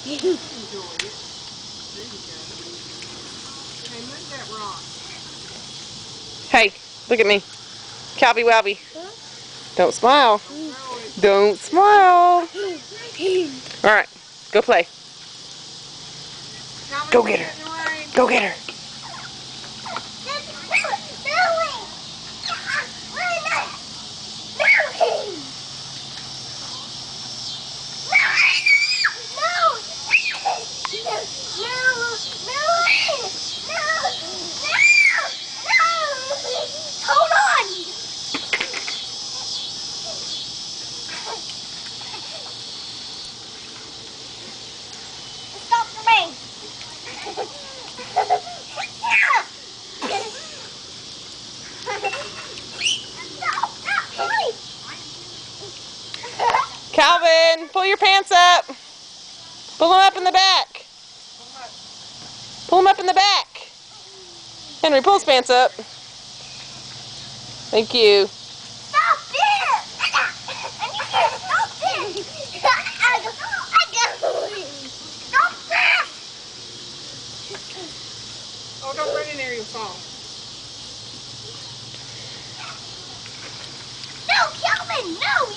Enjoy it. There you go. Hey, move that rock. Hey, look at me. Calby Wowby. Huh? Don't smile. Don't throw it. Don't smile. Alright, go play. Calvin, Go you get get her. in the rain. Go get her. Stop the rain! Calvin, pull your pants up. Pull them up in the back. Pull them up in the back. Henry, pull his pants up. Thank you. Stop it! I need to stop it! Stop this! Oh, don't run in there, you'll fall. No, Calvin, no!